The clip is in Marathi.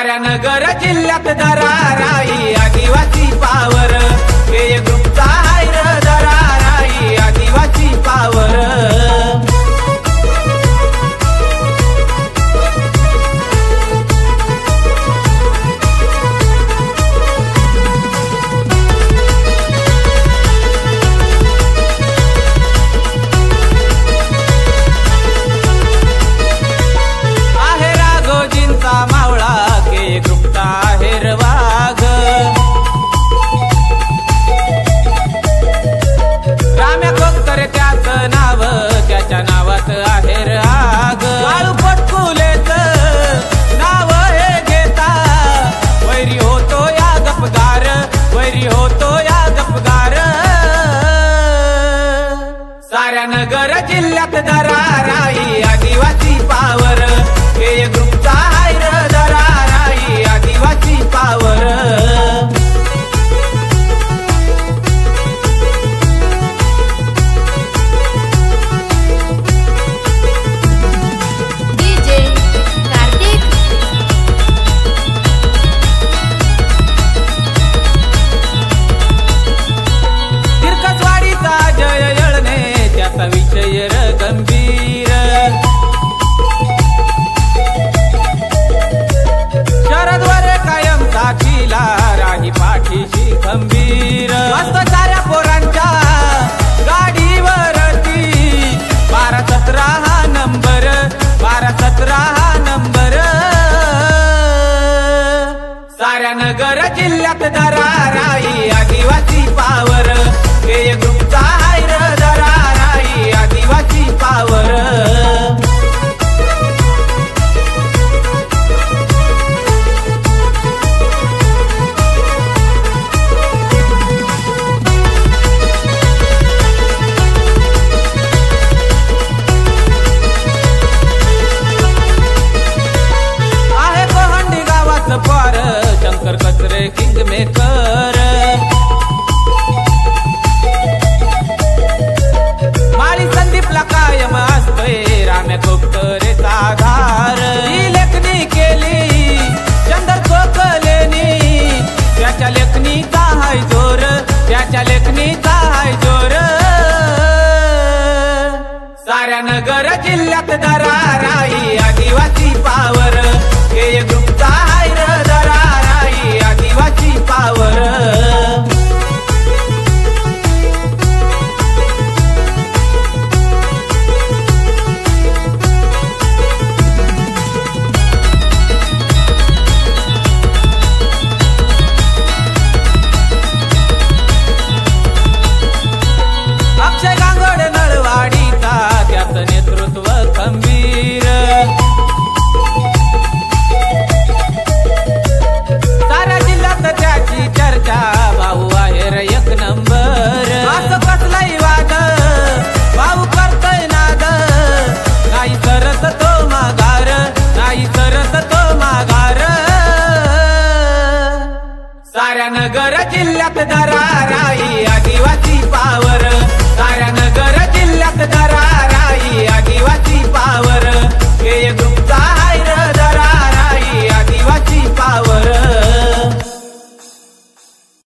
साऱ्या नगर जिल्ह्यात दराराई आदिवासी पावर हे ग्रुपचा हायर दराराई आदिवासी पावर मावळा के ग्रुपचा आहेर वाघ राम्या खोकर त्याचं नाव त्याच्या नावात आहेर आग वाळू पटकुलेच नाव हे घेता वैरी होतो या गपगार वैरी होतो या गपगार साऱ्या नगर जिल्ह्यात दराराई आदिवासी पावर हे ग्रुपचा हायर दराराई आदिवासी पावर डीजे कार्तिक तिरकसवाडीचा जय येळणे त्याचा विषय गंभीर शरदवर कायम साथीला राही पाठीशी खंबीर मस्त साऱ्या पोरांच्या गाडीवरती 12-17 हा नंबर 12-17 हा नंबर साऱ्या नगर जिल्ह्यात दराराई आदिवासी पावर हे ग्रुपचा हायर दराराई आदिवासी पावर पार शंकर कचरे किंग मेकर माळी संदीपला कायम असतोय राम्या खोकरेचा आधार ही लेखणी केली चंदर खोकलेनी त्याच्या लेखणीचा हाय जोर त्याच्या लेखणीचा हाय जोर साऱ्या नगर जिल्ह्यात दराराई आदिवासी पावर हे ग्रुपचा हायर दराराई आदिवासी पावर अक्षय गांगड नळवाडीचा त्याचं नेतृत्व खंबीर साऱ्या जिल्ह्यात त्याची चर्चा भाऊ आहेर एक नंबर असं कसलाही वाद भाऊ करतोय नाद नाही सरत तो माघार नाही सरत तो माघार साऱ्या नगर जिल्ह्यात दराराई आदिवासी पावर साऱ्या